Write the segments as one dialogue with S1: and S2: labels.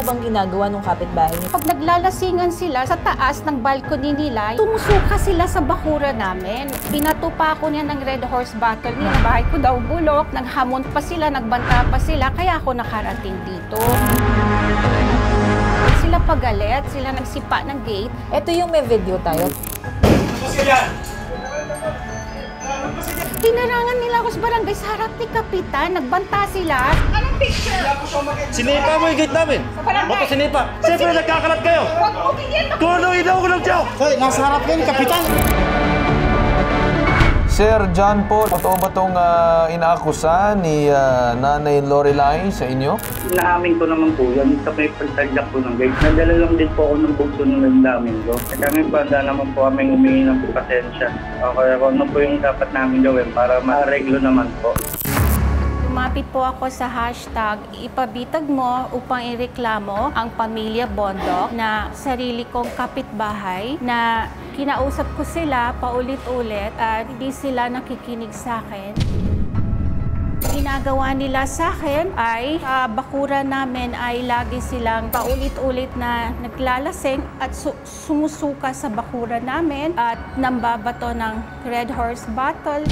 S1: bang ginagawa ng kapitbahay niyo?
S2: Pag naglalasingan sila sa taas ng balcony nila, tumusuka sila sa bakura namin. Binato pa ako niya ng Red Horse Battle nila. Bahay ko daw bulok, naghamon pa sila, nagbanta pa sila, kaya ako nakarating dito. Sila pagalit, sila nagsipa ng gate.
S1: Ito yung may video tayo.
S2: Hinarangan nila ako sa barangay sa harap ni Kapitan, nagbanta sila. Anong picture?
S3: Sinipa mo yung gate namin. Ba't sinipa? Siyempre nagkakalat kayo.
S2: Huwag mo bigyan ng...
S3: Kung ano ilaw ko lang siya.
S4: Hoy, nasa harap yan, Kapitan.
S5: Sir John Paul, totoo ba itong inaakusa ni Nanay Lorelai sa inyo?
S6: Inaamin ko naman po yan sa may pagtagdak po ng gate. Nadala lang din po ako ng bugso ng damdamin ko. At kami po, handa naman po kami humingi ng pasensya. Okay, ano po yung dapat namin gawin para ma-reglo naman po.
S2: Lumapit po ako sa hashtag ipabitag mo upang ireklamo ang pamilya Bondok na sarili kong kapitbahay na kinausap ko sila paulit-ulit at hindi sila nakikinig sa akin. Ginagawa nila sa akin ay bakura namin ay lagi silang paulit-ulit na naglalasing at sumusuka sa bakura namin at nambabato ng Red Horse Battle.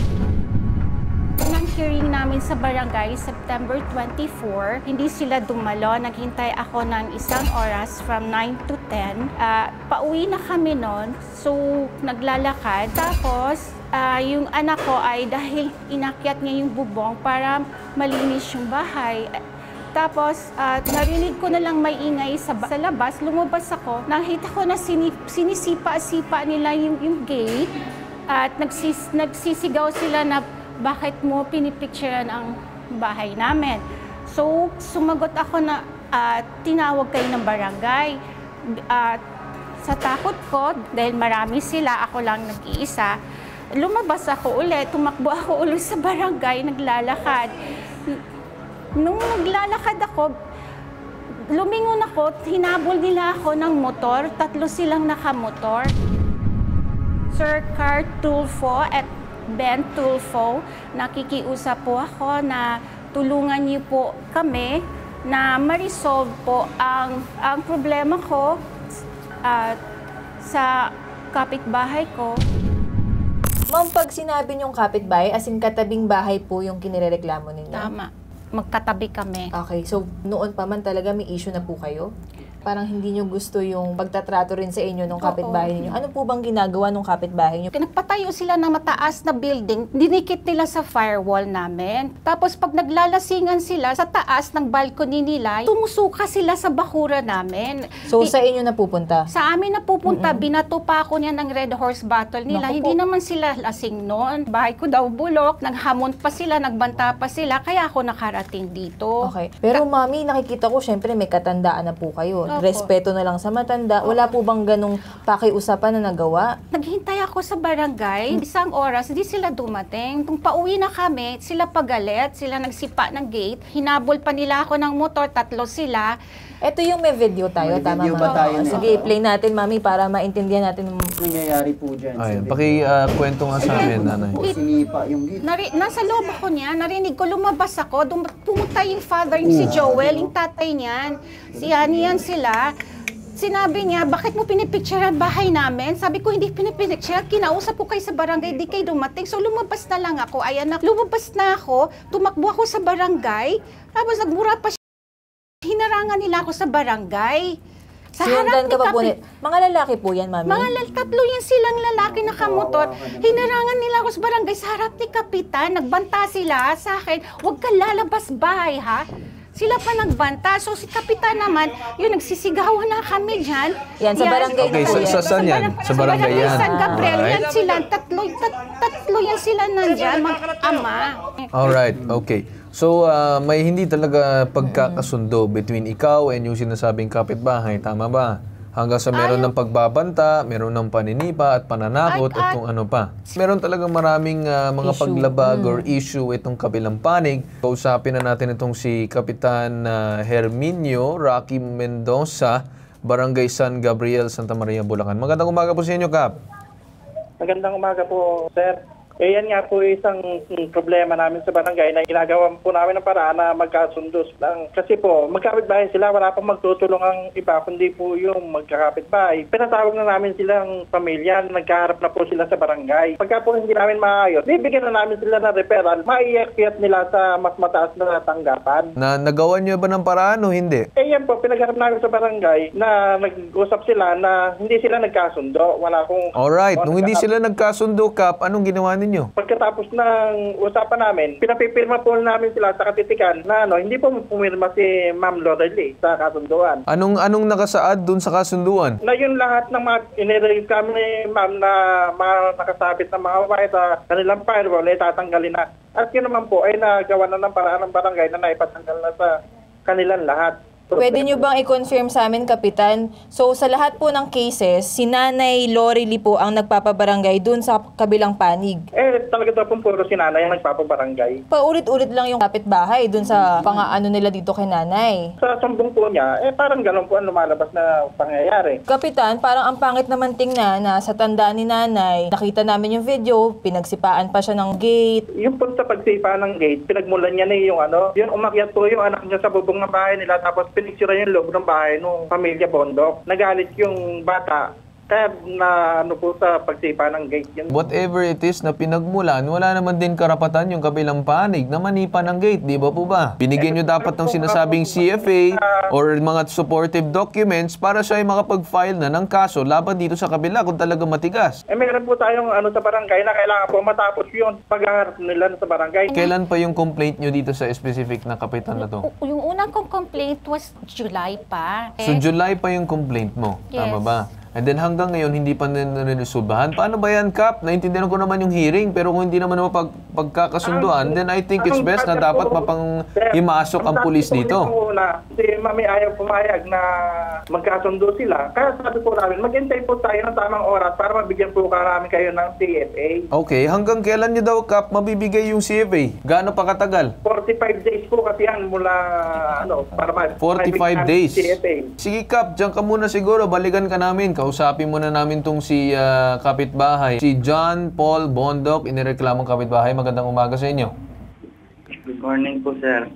S2: Nang hearing namin sa barangay, September 24, hindi sila dumalo. Naghintay ako ng 1 oras from 9 to 10. Pauwi na kami noon, so naglalakad. Tapos, yung anak ko ay dahil inakyat niya yung bubong para malinis yung bahay. Tapos, narinig ko na lang may ingay sa labas. Lumabas ako. Nakita ko na sinisipa-sipa nila yung gate. At nagsisigaw sila na bakit mo pinipicturean ang bahay namin. So, sumagot ako na tinawag kayo ng barangay. Sa takot ko, dahil marami sila, ako lang nag-iisa, lumabas ako ulit, tumakbo ako ulit sa barangay, naglalakad. Nung naglalakad ako, lumingon ako, hinabol nila ako ng motor, 3 silang nakamotor. Sir Car Tulfo at Ben Tulfo, nakikiusap po ako na tulungan niyo po kami na ma-resolve po ang problema ko sa kapitbahay ko.
S1: Ma'am, pag sinabi niyong kapitbahay, as in katabing bahay po yung kinirereklamo ninyo?
S2: Tama. Magkatabi kami.
S1: Okay, so noon pa man talaga may issue na po kayo? Parang hindi nyo gusto yung pagtatrato rin sa inyo ng kapitbahay ninyo. Ano po bang ginagawa ng kapitbahay nyo?
S2: Nagpatayo sila ng mataas na building, dinikit nila sa firewall namin. Tapos pag naglalasingan sila sa taas ng balcony nila, tumusuka sila sa bakura namin.
S1: So sa inyo napupunta?
S2: Sa amin napupunta, binato pa ako niya ng Red Horse Battle nila. Hindi naman sila lasing noon. Bahay ko daw bulok, naghamon pa sila, nagbanta pa sila, kaya ako nakarating dito.
S1: Okay. Pero mami, nakikita ko syempre may katandaan na po kayo.
S2: Opo.
S1: Respeto na lang sa matanda. Wala po bang ganong pakiusapan na nagawa?
S2: Naghintay ako sa barangay, 1 oras, hindi sila dumating. Nung pauwi na kami, sila pagalit, sila nagsipa ng gate. Hinabol pa nila ako ng motor, 3 sila.
S1: Ito yung may video tayo,
S4: May
S1: tama
S4: video ba
S1: ma'am?
S4: tayo nito?
S1: Sige, play natin mami para maintindihan natin.
S4: Nangyayari po dyan.
S5: Ayun, paki-kwento nga sa amin, Nanay.
S4: Sinipa yung gate.
S2: Nasa loob ako niya, narinig ko, lumabas ako, pumunta yung father niya, si Joel, yung tatay niyan. Si Ani yan sila. Sinabi niya, bakit mo pinipicture ang bahay namin? Sabi ko, hindi pinipicture. Kinausap ko kayo sa barangay, di kayo dumating. So lumabas na lang ako. Ayan na, lumabas na ako, tumakbo ako sa barangay. Tapos nagmura pa siya. Hinarangan nila ako sa barangay. Sa harap
S1: Sinundan ka
S2: ni
S1: pa po mga lalaki po yan, mami?
S2: Mga 3 yan silang lalaki nakamotor. Hinarangan nila ako sa barangay sa harap ni Kapitan. Nagbanta sila sa akin, huwag ka lalabas bahay, ha? Sila pa nagbanta. So si Kapitan naman, yun, nagsisigawan na kami dyan.
S1: Yan, sa barangay
S5: Okay,
S1: na po yan.
S5: saan yan? Sa barangay yan.
S2: San Gabriel,
S5: Alright.
S2: yan sila. Tatlo yan sila nandyan, mag-ama.
S5: Alright, okay. So, may hindi talaga pagkakasundo between ikaw and yung sinasabing kapitbahay, tama ba? Hanggang sa meron ng pagbabanta, meron ng paninipa at pananakot at kung ano pa. Meron talagang maraming mga paglabag or issue itong kabilang panig. Kausapin na natin itong si Kapitan Herminio Rocky Mendoza, Barangay San Gabriel, Santa Maria, Bulacan. Magandang umaga po sa inyo, Kap.
S6: Magandang umaga po, sir. Eh yan nga po isang problema namin sa barangay na ginagawa po namin ng paraan na magkasundo lang. Kasi po, magkapit-bahay sila, wala pang magtutulong ang iba, kundi po yung magkakapit-bahay. Pinatawag na namin silang pamilya, nagkaharap na po sila sa barangay. Pagka po hindi namin maayos, bibigyan na namin sila ng referral, maiakyat nila sa mas mataas na tanggapan.
S5: Nagawa niyo ba ng paraan o hindi?
S6: Eh yan po, pinagharap namin sa barangay na nag-usap sila na hindi sila nagkasundo. Wala akong...
S5: Alright, nung hindi sila nagkasundo, Kap, anong ginawa ninyo?
S6: Pagkatapos ng usapan namin, pinapipirma po namin sila sa katitikan na hindi po pumirma si Ma'am Lorelei sa kasunduan.
S5: Anong nakasaad dun sa kasunduan?
S6: Na yung lahat ng mga inirelease kami ni Ma'am na mga nakasabit na mga wire sa kanilang firewall ay tatanggalin na. At yun naman po ay nagawa na ng paraan ng barangay na naipatanggal na sa kanilang lahat.
S1: Pwede nyo bang i-confirm sa amin, Kapitan? So, sa lahat po ng cases, si Nanay Lorelei po ang nagpapabarangay dun sa kabilang panig.
S6: Eh, talaga daw pong puro si nanay ang nagpapabarangay.
S1: Paulit-ulit lang yung kapitbahay dun sa pang-ano nila dito kay Nanay.
S6: Sa sumbong po niya, parang gano'n po ang lumalabas na pangyayari.
S1: Kapitan, parang ang pangit naman tingnan na sa tanda ni Nanay, nakita namin yung video, pinagsipaan pa siya ng gate.
S6: Yung po sa pagsipa ng gate, pinagmulan niya na yung umakyat po yung anak niya sa bubong ng bahay nila, tapos pinicture yung loob ng bahay ng pamilya Bondok. Nagalit yung bata. Kaya na po sa pagsipa ng gate yun.
S5: Whatever it is na pinagmulan, wala naman din karapatan yung kabilang panig na manipa ng gate, di ba po ba? Binigyan nyo dapat ng sinasabing CFA or mga supportive documents para siya ay makapag-file na ng kaso laban dito sa kabila kung talaga matigas.
S6: Meron po tayong sa barangay na kailangan po matapos yun paghaharap nila sa barangay.
S5: Kailan pa yung complaint nyo dito sa specific na kapitan na to?
S2: Yung unang kong complaint was July pa.
S5: So July pa yung complaint mo, tama
S2: Yes.
S5: ba? And then hanggang ngayon, hindi pa nariresolbahan. Paano ba yan, Kap? Naintindihan ko naman yung hearing, pero kung hindi naman pagkakasunduan, then I think it's best na dapat mapanghimasok ang pulis dito.
S6: Si Mami ayaw pumayag na magkasundo sila. Kaya sabi po namin, maghintay po tayo ng tamang oras para mabigyan po namin kayo ng CFA.
S5: Okay, hanggang kailan nyo daw, Kap, mabibigay yung CFA? Gaano pa katagal?
S6: 45 days po kasi yan mula, para
S5: 45 days.
S6: CFA.
S5: Sige, Kap, dyan ka muna siguro. Balikan ka namin. Kausapin muna namin tong si kapitbahay. Si John Paul Bondok, inireklamong kapitbahay. Magandang umaga sa inyo.
S6: Good morning po, sir.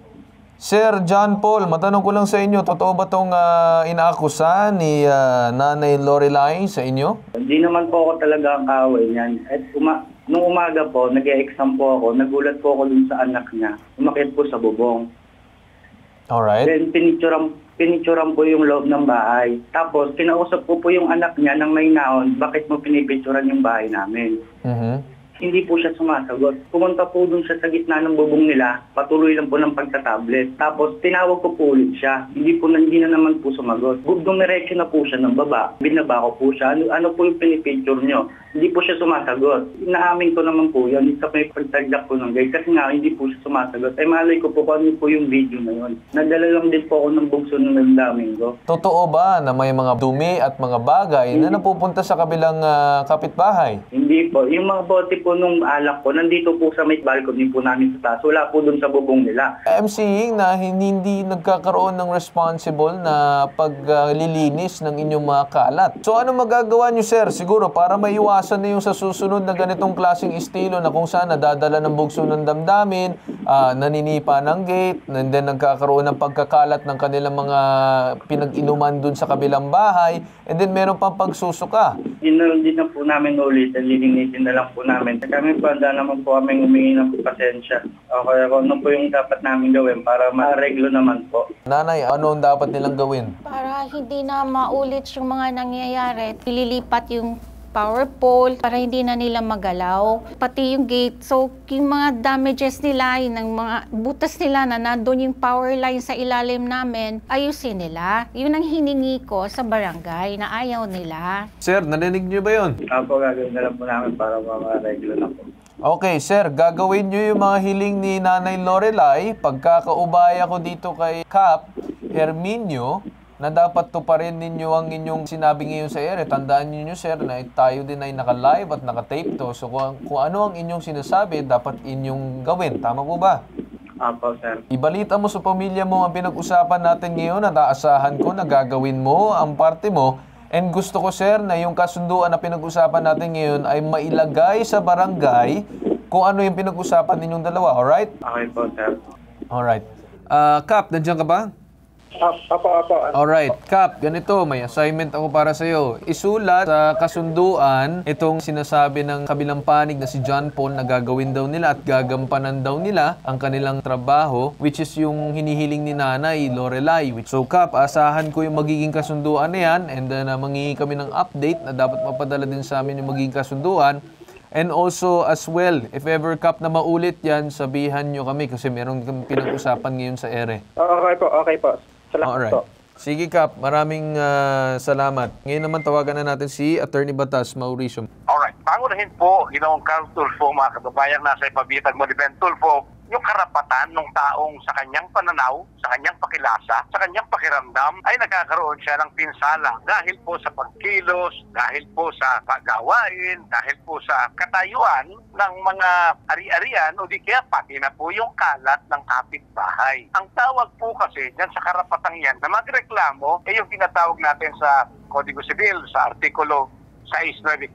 S5: Sir John Paul, matanong ko lang sa inyo, totoo ba itong inaakusa ni Nanay Lorelei sa inyo?
S6: Hindi naman po ako talaga ang kaaway niyan. At nung umaga po, nag-e-exam po ako, nagulat po ako dun sa anak niya. Umakyat po sa bubong.
S5: Alright.
S6: Then pinicturan po yung loob ng bahay. Tapos kinausap ko po yung anak niya ng may naon, bakit mo pinipicturan yung bahay namin? Hindi po siya sumasagot. Pumunta po dun siya sa gitna ng bubong nila, patuloy lang po ng pagtatablet. Tapos tinawag ko po ulit siya, hindi na naman po sumagot. Dumiretso na po siya ng baba, binaba ko po siya, ano po yung pinipicture nyo? Hindi po siya sumasagot. Inaamin ko naman po yun, sa may pagtagdak po ng gate, kasi nga hindi po siya sumasagot. Ay malay ko po kung ano po yung video na yun. Nadala lang din po ako ng bugso ng damdamin ko.
S5: Totoo ba na may mga dumi at mga bagay na napupunta sa kabilang kapitbahay?
S6: Hindi po. Yung mga bote po nung alak po, nandito po sa may balcony po namin sa taas. Wala po dun sa bubong nila.
S5: I'm seeing na hindi nagkakaroon ng responsible na paglilinis ng inyong mga kalat. So ano magagawa nyo, sir? Siguro para maiwasan na yung sa susunod na ganitong klaseng estilo na kung saan nadadala ng bugso ng damdamin, naninipa ng gate, and then nagkakaroon ng pagkakalat ng kanilang mga pinag-inuman dun sa kabilang bahay, and then meron pang pagsusuka.
S6: Hindi na po namin ulit. Lilinisin na lang po namin. Kami po, handa naman po kami humingi ng pasensya. Okay, ano po yung dapat namin gawin para ma-reglo naman po.
S5: Nanay, ano ang dapat nilang gawin?
S2: Para hindi na maulit yung mga nangyayari, ililipat yung power pole para hindi na nila magalaw. Pati yung gate. So, yung mga damages nila, yung mga butas nila na nandun yung power line sa ilalim namin, ayusin nila. Yun ang hiningi ko sa barangay na ayaw nila.
S5: Sir, narinig niyo ba yun?
S6: Apo, gagawin na lang po namin para ma-reglo na po.
S5: Okay, sir, gagawin nyo yung mga hiling ni Nanay Lorelei. Pagkakaubaya ko dito kay Kap Herminio, na dapat tuparin ninyo ang inyong sinabi ngayon sa ere. Tandaan niyo, sir, na tayo din ay naka-live at naka-tape to. So kung ano ang inyong sinasabi, dapat inyong gawin. Tama po ba?
S6: Apo, sir.
S5: Ibalita mo sa pamilya mo ang pinag-usapan natin ngayon at aasahan ko na gagawin mo ang parte mo. And gusto ko, sir, na yung kasunduan na pinag-usapan natin ngayon ay mailagay sa barangay kung ano yung pinag-usapan ninyong dalawa, alright?
S6: Okay po, sir.
S5: Alright. Kap, nandiyan ka ba?
S6: Apo.
S5: Alright, Kap, ganito, may assignment ako para sa'yo. Isulat sa kasunduan itong sinasabi ng kabilang panig na si John Paul na gagawin daw nila at gagampanan daw nila ang kanilang trabaho, which is yung hinihiling ni Nanay Lorelai. So, Kap, asahan ko yung magiging kasunduan na yan, and then manghihingi kami ng update na dapat mapadala din sa amin yung magiging kasunduan. And also as well, if ever, Kap, na maulit yan, sabihan nyo kami kasi meron kami pinag-usapan ngayon sa ere.
S6: Okay po. Salamat
S5: Alright.
S6: po.
S5: Sige, Kap. Maraming salamat. Ngayon naman tawagan na natin si Attorney Batas Mauricio.
S7: Alright. Pangunahin po, Ginoong Carl Tulfo, mga kababayan, nasa ipabitag mo ni Ben Tulfo, yung karapatan ng taong sa kanyang pananaw, sa kanyang pakilasa, sa kanyang pakiramdam, ay nagkakaroon siya ng pinsala dahil po sa pagkilos, dahil po sa paggawain, dahil po sa katayuan ng mga ari-arian o di kaya pati na po yung kalat ng kapitbahay. Ang tawag po kasi dyan sa karapatang yan na magreklamo ay yung tinatawag natin sa Kodigo Sibil, sa Artikulo 694,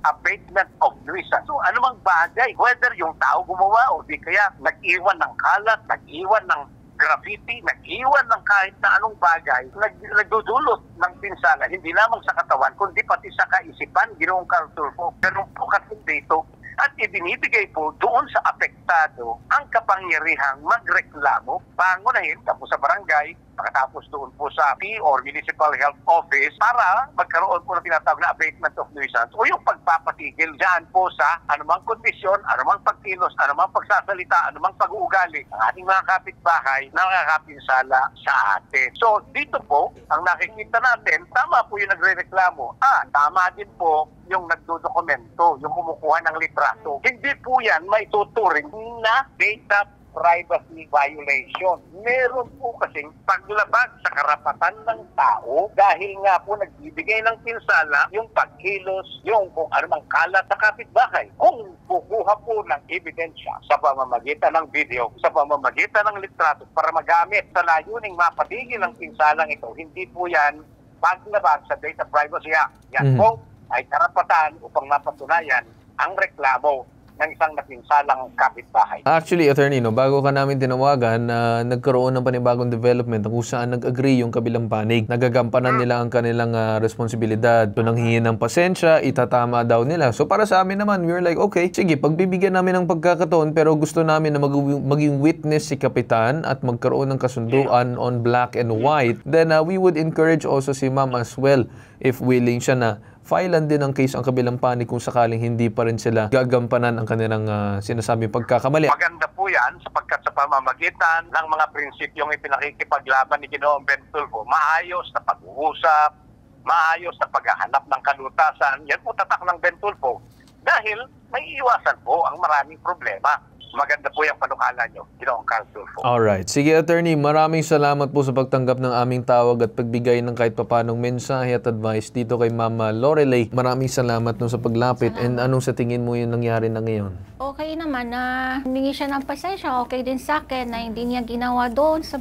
S7: abatement of nuisance. So, anumang bagay, whether yung tao gumawa o di kaya nag-iwan ng kalat, nag-iwan ng graffiti, nag-iwan ng kahit na anong bagay, nagdudulot ng pinsala, hindi lamang sa katawan, kundi pati sa kaisipan, Ginoong Carl Tulfo. Pero po kasi dito, at ibinibigay po doon sa apektado ang kapangyarihang magreklamo, pangunahin tapos sa barangay, pagkatapos doon po sa P or Municipal Health Office para magkaroon po ng tinatawag na abatement of nuisance o yung pagpapatigil dyan po sa anumang kondisyon, anumang pagkilos, anumang pagsasalita, anumang pag-uugali ng ating mga kapitbahay na nakakapinsala sa atin. So dito po, ang nakikita natin, tama po yung nagre-reklamo. Tama din po yung nagdodokumento, yung kumukuha ng litrato. Hindi po yan may tuturing na data privacy violation. Meron po kasing paglabag sa karapatan ng tao dahil nga po nagbibigay ng pinsala yung pagkilos, yung kung anumang kalat sa kapitbahay. Kung kukuha po ng ebidensya sa pamamagitan ng video, sa pamamagitan ng litrato para magamit sa layuning mapatigil ang pinsalang ito, hindi po yan paglabag sa Data Privacy Act. Yan po ay karapatan upang mapatunayan ang reklamo ng isang napinsalang kapitbahay.
S5: Actually, Attorney, bago ka namin tinawagan, nagkaroon ng panibagong development kung saan nag-agree yung kabilang panig. Nagagampanan nila ang kanilang responsibilidad. So, nanghihin ng pasensya, itatama daw nila. So, para sa amin naman, we were like, okay, sige, pagbibigyan namin ng pagkakataon, pero gusto namin na maging witness si Kapitan at magkaroon ng kasunduan on black and white. Then, we would encourage also si Ma'am as well, if willing siya na filean din ang case ang kabilang panig kung sakaling hindi pa rin sila gagampanan ang kanilang sinasabing pagkakamali.
S7: Maganda po yan sapagkat sa pamamagitan ng mga prinsipyong ipinakikipaglaban ni Ginoong Ben Tulfo, maayos na pag-uusap, maayos na paghahanap ng kalutasan, yan po tatak ng Ben Tulfo dahil may iwasan po ang maraming problema. Maganda po yung panukala nyo, Ginoong Carl Tulfo.
S5: Alright. Sige, Attorney, maraming salamat po sa pagtanggap ng aming tawag at pagbigay ng kahit papanong mensahe at advice dito kay Mama Lorelai. Maraming salamat nung sa paglapit. And anong sa tingin mo yung nangyari na ngayon?
S2: Okay naman na humingi siya ng pasensya. Okay din sa akin na hindi niya ginawa doon sa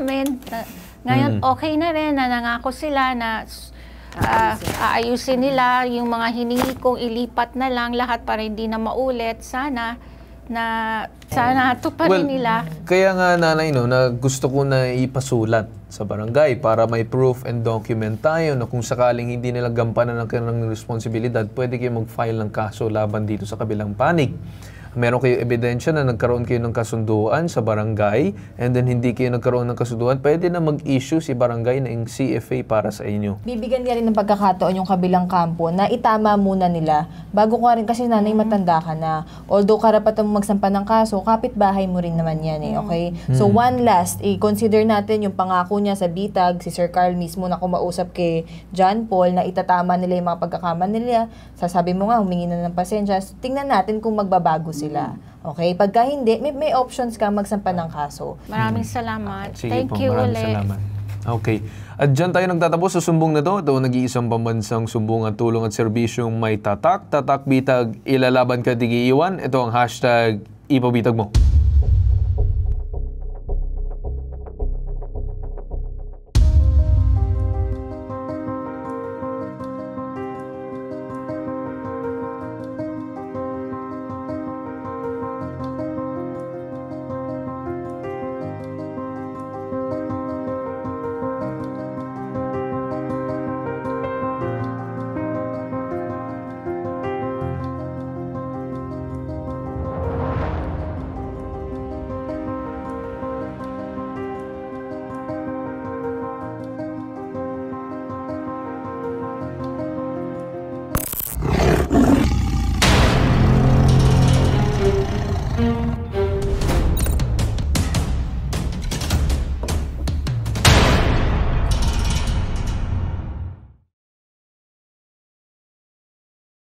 S2: amin. Ngayon, okay na rin na nangako sila na aayusin nila yung mga hiningi kong ilipat na lang lahat para hindi na maulit. Sana tuparin nila.
S5: Kaya nga, Nanay, na gusto ko na ipasulat sa barangay para may proof and document tayo na kung sakaling hindi nila gampanan ng kanilang responsibilidad, pwede kayo mag-file ng kaso laban dito sa kabilang panig. Meron kayo ebidensya na nagkaroon kayo ng kasunduan sa barangay and then hindi kayo nagkaroon ng kasunduan, pwede na mag-issue si barangay ng CFA para sa inyo.
S1: Bibigyan niya rin ng pagkakataon yung kabilang kampo na itama muna nila bago ko rin kasi nanay matanda ka na. Although karapatan mo magsampa ng kaso, kapitbahay mo rin naman yan okay? So one last, i-consider natin yung pangako niya sa bitag, si Sir Carl mismo na kumausap kay John Paul na itatama nila yung mga pagkakaman nila. Sasabi mo nga, humingi na ng pasensya. Tingnan natin kung magbabago sila. Okay? Pagka hindi, may options ka magsampa ng kaso.
S2: Maraming salamat.
S5: Sige
S2: Thank
S5: po,
S2: you
S5: maraming
S2: ulit.
S5: salamat. Okay. At dyan tayo nagtatapos sa sumbong na to. Ito nag-iisang pambansang sumbong at tulong at serbisyong may tatak, bitag, ilalaban ka, di iiwan. Ito ang hashtag ipabitag mo.